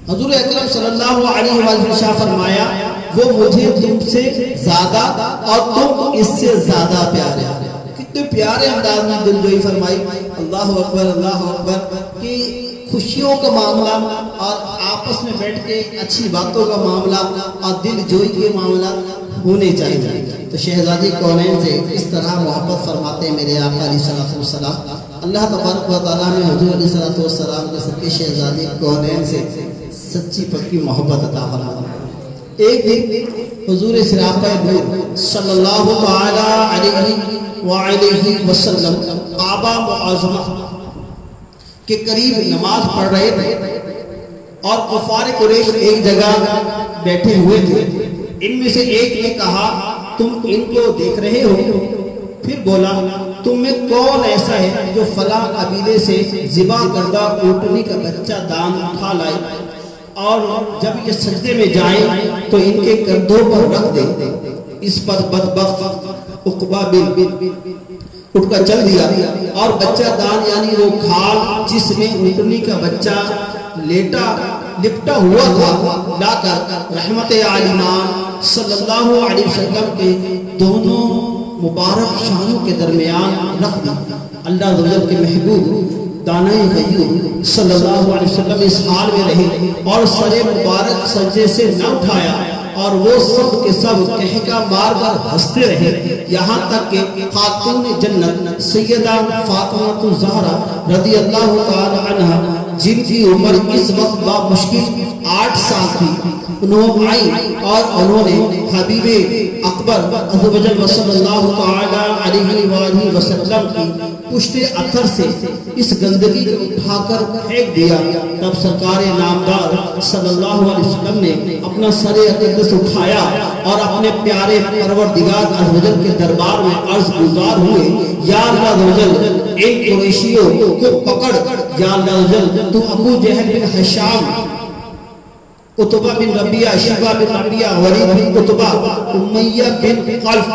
حضور اکرم صلی اللہ علیہ وسلم فرمایا وہ مجھے تم سے زیادہ اور تم اس سے زیادہ پیارے. کتنے پیارے انداز میں دلجوئی فرمائی. اللہ اکبر کہ خوشیوں کا معاملہ اور آپس میں بیٹھ کے اچھی باتوں کا معاملہ اور دل جوئی کے معاملہ ہونے چاہیے. تو شہزادی کونین سے اس طرح محبت فرماتے ہیں میرے آقا علیہ الصلوۃ والسلام. اللہ تبارک و تعالیٰ نے حضور علیہ الصلوۃ والسلام کے سب کے شہزادی کونین سے سچی پکی محبت عطا فرمائی. ایک دن حضور سراپہ نور صلی اللہ تعالی علیہ وآلہ وسلم کعبہ معظمہ کے قریب نماز پڑھ رہے تھے اور کفار قریش ایک جگہ بیٹھے ہوئے تھے. ان میں سے ایک نے کہا تم ان کو دیکھ رہے ہو؟ پھر بولا تم میں کون ایسا ہے جو فلاں قبیلے سے ذبح کردہ اونٹنی کا بچہ دان اٹھا لائے اور جب یہ سجدے میں جائیں تو ان کے کندھوں پر رکھ دے. اس پر بدبخت عقبہ بن اٹھ کر چل دیا اور بچہ دان یعنی وہ کھال جس میں اونٹنی کا بچہ لپٹا ہوا تھا لا کر رحمت عالمان صلی اللہ علیہ وسلم کے دونوں مبارک شانوں کے درمیان رکھ دی. اللہ رضا کے محبوب دانہ غیور صلی اللہ علیہ وسلم اس حال میں رہے اور سر مبارک سجدے سے نہ اٹھایا اور وہ سب کے سب کہکا مار کر ہنستے رہے یہاں تک کہ خاتون جنت سیدہ فاطمہ الزہرا رضی اللہ تعالی عنہ جن کی عمر اس وقت بامشکل 8 سال تھی انہوں آئی اور انہوں نے حبیب اکبر عزوجل صلی اللہ تعالی علیہ وآلہ وسلم کی پشت اتھر سے اس گندگی کو اٹھا کر پھینک دیا. تب سرکار نامدار صلی اللہ علیہ وسلم نے اپنا سر اقدس اٹھایا اور اپنے پیارے پروردگار عزوجل کے دربار میں عرض گزار ہوئے یا اللہ عزوجل ایک قریشیوں کو پکڑ. یا اللہ عزوجل تو ابو جہل بن حشام عتبہ بن ربیعہ شیبہ بن ربیعہ ولید بن عتبہ امیہ بن خلف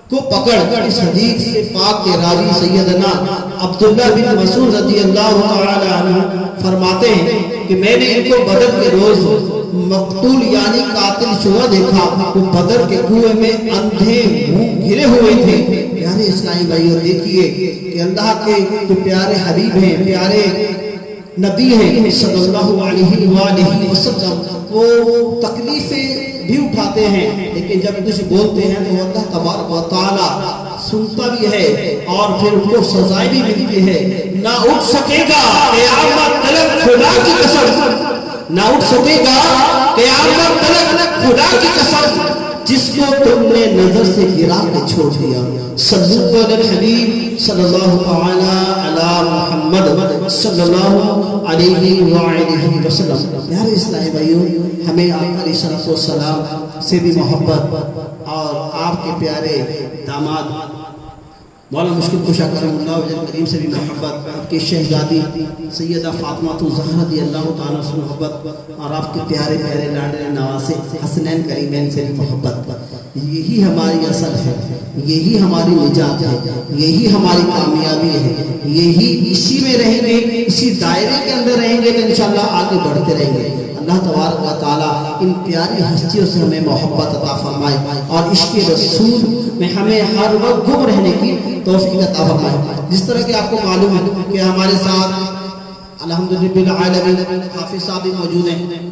کو پکڑ. اس حدیث سے پاک کے راوی سیدنا عبداللہ بن مسعود رضی اللہ تعالی عنہ فرماتے ہیں کہ میں نے ان کو بدر کے روز مقتول یعنی قاتل شدہ دیکھا. وہ بدر کے کنویں میں اندھے منہ گرے ہوئے تھے. پیارے اسلامی بھائیو دیکھیے کہ اللہ کے جو پیارے حبیب ہیں پیارے نبی ہیں صلی اللہ علیہ وآلہ وسلم وہ تکلیفیں بھی اٹھاتے ہیں لیکن جب کچھ بولتے ہیں تو اللہ تبارک و تعالی سنتا بھی ہے اور پھر ان کو سزائیں بھی ملتی ہے. نہ اٹھ سکے گا قیامت تلک خدا کی قسم نہ اٹھ سکے گا قیامت تلک خدا کی قسم جس کو تم نے نظر سے گرا کے چھوڑ دیا. صلی اللہ الحبیب صلی اللہ تعالی علی محمد صلی اللہ علیہ وآلہ وسلم. پیارے اسلامی بھائیوں ہمیں آقا علیہ السلام سے بھی محبت اور آپ کے پیارے داماد مولا مشکل کشا کرم اللہ وجل کریم سے بھی محبت آپ کی شہزادی سیدہ فاطمہ الزہرا رضی اللہ تعالیٰ سے محبت اور آپ کے پیارے پیارے لاڈلے نواسے حسنین کریمین سے بھی محبت. یہی ہماری اصل ہے یہی ہماری نجات ہے یہی ہماری کامیابی ہے. یہی اسی میں رہیں گے اسی دائرے کے اندر رہیں گے تو انشاءاللہ آگے بڑھتے رہیں گے. اللہ تبارک و تعالیٰ ان پیاری ہستیوں سے ہمیں محبت عطا فرمائے اور عشق رسول میں ہمیں ہر وقت گم رہنے کی توفیق عطا فرمائے. جس طرح کہ آپ کو معلوم ہے کہ ہمارے ساتھ الحمدللہ العالمین حافظ صاحب بھی موجود ہیں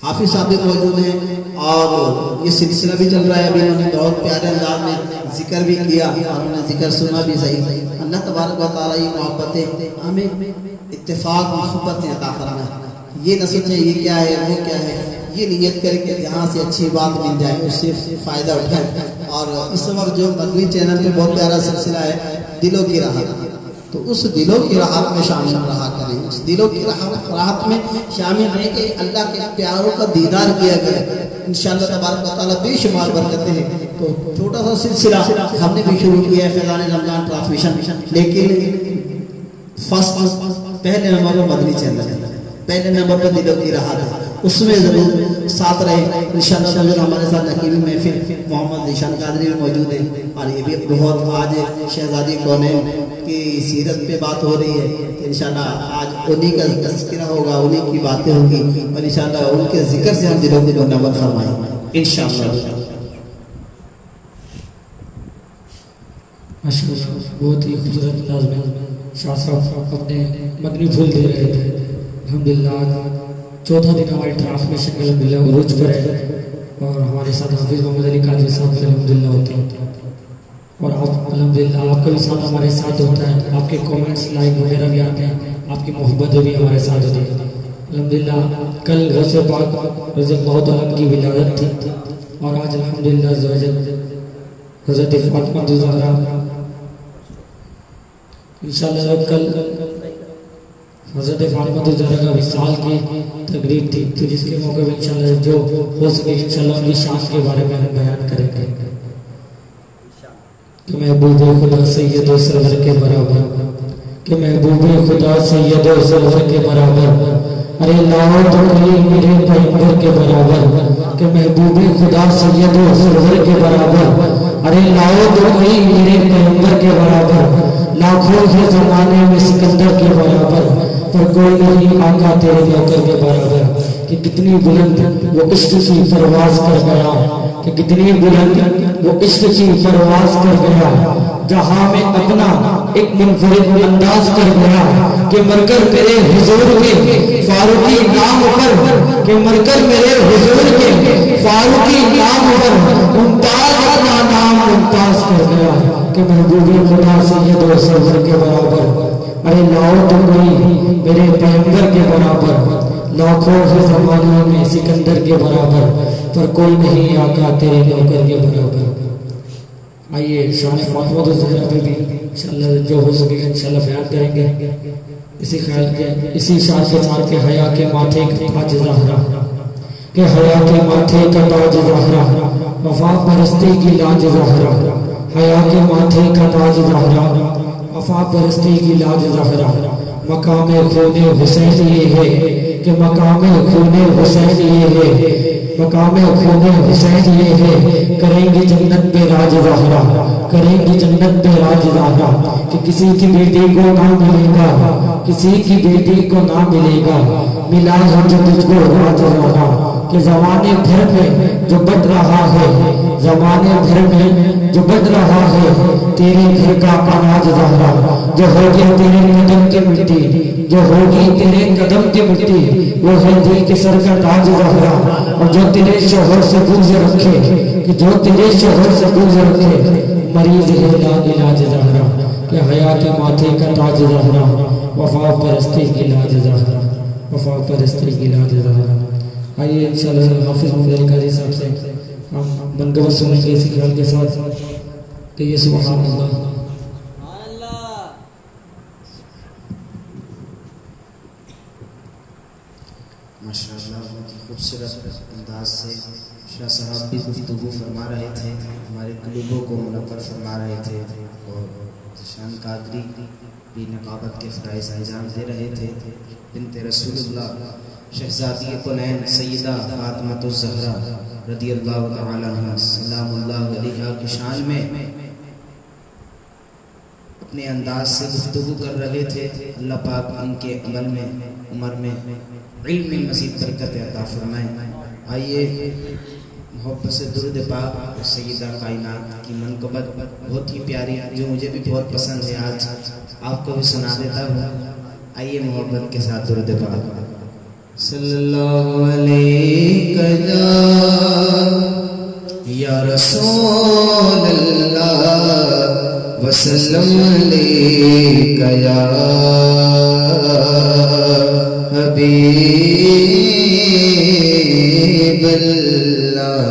حافظ صاحب بھی موجود ہیں اور یہ سلسلہ بھی چل رہا ہے. ابھی انہوں نے بہت پیارے انداز میں ذکر بھی کیا اور انہوں نے ذکر سنا بھی صحیح. اللہ تبارک و تعالیٰ یہ محبتیں ہمیں اتفاق محبت میں عطا فرمائے. یہ نہ سوچیں یہ کیا ہے وہ کیا ہے یہ نیت کریں کہ یہاں سے اچھی بات مل جائے اس سے فائدہ اٹھائیں. اور اس وقت جو مدنی چینل پہ بہت پیارا سلسلہ ہے دلوں کی راحت تو اس دلوں کی راحت میں شامل رہا کریں. اس دلوں کی راحت میں شامل رہیں کہ اللہ کے پیاروں کا دیدار کیا کرے. انشاءاللہ تبارک و تعالیٰ بے شمار برکتیں ہیں. تو چھوٹا سا سلسلہ ہم نے بھی شروع کیا ہے فیضان رمضان ٹرانسمیشن لیکن فرسٹ پہلے نمبر پر مدنی چینل ہے پہلے نمبر پر دلوں کی راحت ہے. اس میں ضرور ساتھ رہے انشاءاللہ۔ جو ہمارے ساتھ حکیمی محفل محمد ذیشان قادری بھی موجود ہیں، اور یہ بھی بہت آج شہزادی کونین کی سیرت پہ بات ہو رہی ہے، انشاءاللہ آج انہی کا تذکرہ ہوگا، انہی کی باتیں ہوگی، اور انشاءاللہ ان کے ذکر سے ہم دلوں کو منور فرمائیں انشاءاللہ۔ بہت ہی خوبصورت انداز میں شاہ صاحب اپنے مدنی پھول دے رہے تھے۔ الحمدللہ چوتھا دن ہماری ٹرانسمیشن کا الحمدللہ عروج پر ہے، اور ہمارے ساتھ حافظ محمد علی قادری صاحب بھی الحمدللہ ہوتے ہیں، اور آپ الحمدللہ آپ کا بھی ساتھ ہمارے ساتھ ہوتا ہے، آپ کے کومنٹس لائک وغیرہ بھی آتے ہیں، آپ کی محبت بھی ہمارے ساتھ ہوتی ہے الحمدللہ۔ کل غوث پاک رضی اللہ تعالیٰ کی ولادت تھی، اور آج الحمدللہ حضرت فاطمہ الزہرا انشاءاللہ کل حضرت فاطمہ الزہرا کا وصال کی تقریب تھی، تو جس کے موقع میں انشاءاللہ جو ہو سکے انشاءاللہ ان کی شان کے بارے میں ہم بیان کریں گے کہ محبوب خدا سید و سرور کے برابر، کہ محبوب خدا سید و سرور کے برابر، ارے لاؤ تو کوئی میرے پیغمبر کے برابر، کہ محبوب خدا سید و سرور کے برابر، ارے لاؤ تو کوئی میرے پیغمبر کے برابر، لاکھوں کے زمانے میں سکندر کے برابر، پر کوئی نہیں آقا تیرے نوکر کے برابر۔ کہ کتنی بلند وہ عشق کی پرواز کر گیا، کہ کتنی بلند وہ عشق کی پرواز کر گیا، جہاں میں اپنا ایک منفرد انداز کر گیا، کہ مر کر میرے حضور کے فاروقی نام پر، کہ مر کر میرے حضور کے فاروقی نام پر ممتاز اپنا نام ممتاز کر گیا، کہ محبوب خدا سید و سرور کے برابر، ارے لاؤ تو کوئی میرے پیغمبر کے برابر، لاکھوں کے زمانے میں سکندر کے برابر، پر کوئی نہیں آقا تیرے نوکر کے برابر۔ آئیے شان فاطمہ الزہرا پہ بھی انشاءاللہ جو ہو سکے انشاءاللہ بیان کریں گے، اسی خیال کے اسی شان کے ساتھ کے حیا کے ماتھے کا تاج زہرا، کہ حیا کے ماتھے کا تاج زہرا، وفا پرستی کی لاج زہرا، حیا کے ماتھے کا تاج زہرا، وفا پرستی کی لاج زہرا، مقام خون حسین یہ ہے، کہ مقام خون حسین یہ ہے، مقام خون حسین یہ ہے، کریں گی جنت پہ راج زہرا، کریں گی جنت پہ راج زہرا، کہ کسی کی بیٹی کو نہ ملے گا، کسی کی بیٹی کو نہ ملے گا، ملا ہے جو تجھ کو راج زہرا، کہ زمانے بھر میں جو بٹ رہا ہے، زمانے بھر میں جو بٹ رہا ہے، تیرے گھر کا اناج زہرا، جو ہوگی تیرے قدم کی مٹی، جو ہوگی تیرے قدم کی مٹی، وہ ہے دل کے سر کا تاج زہرا، اور جو تیرے شوہر سے بغض رکھے، کہ جو تیرے شوہر سے بغض رکھے، مریض ہے لا علاج زہرا، کہ حیا کے ماتھے کا تاج زہرا، وفا پرستی کی لاج زہرا، وفا پرستی کی لاج زہرا۔ آئیے انشاءاللہ حافظ محمد علی قادری صاحب سے ہم منقبت سنیں گے اسی خیال کے ساتھ کہ یہ سبحان اللہ۔ ماشاءاللہ بہت ہی خوبصورت انداز سے شاہ صاحب بھی گفتگو فرما رہے تھے، ہمارے قلوبوں کو منور فرما رہے تھے، اور ذیشان قادری بھی نقابت کے فرائض انجام دے رہے تھے۔ بنت رسول اللہ شہزادی کونین سیدہ فاطمہ الزہرا رضی اللہ تعالی عنہ سلام اللہ علیہا کی شان میں اپنے انداز سے گفتگو کر رہے تھے۔ اللہ پاک ان کے عمل میں عمر میں علم میں مزید برکت عطا فرمائے۔ آئیے محبت سے درود پاک سیدہ کائنات کی منقبت بہت ہی پیاری جو مجھے بھی بہت پسند ہے، آج آپ کو بھی سنا دیتا ہوں۔ آئیے محبت کے ساتھ درود پاک۔ صلی اللہ علیہ یا رسول اللہ وسلم علیہ یا حبیب اللہ۔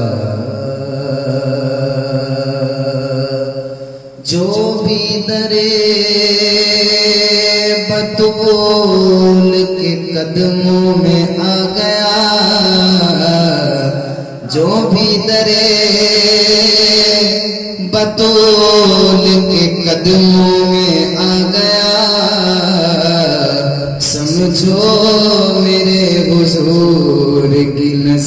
جو بھی درے بطول کے قدموں میں آ گیا، جو بھی درے بطول کے قدموں میں آ گیا، سمجھو میرے حضور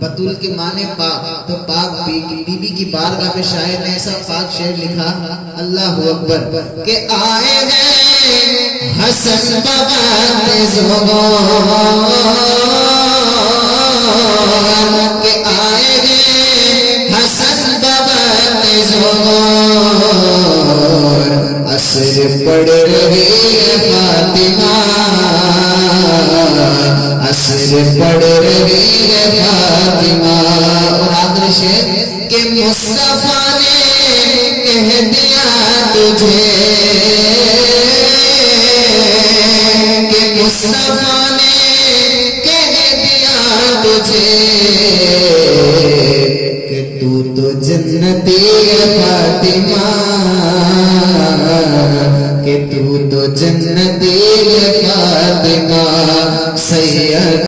بطول کے معنی پاک، تو پاک بی بی کی بارگاہ میں شاعر نے ایسا پاک شعر لکھا، اللہ اکبر، کہ آئے گئے حسن بابت زغور، کہ آئے گئے حسن بابت زغور، عصر پڑھ رہی ہے فاطمہ، عصر پڑھ رہی ہے فاطمہ۔ اور آخر شعر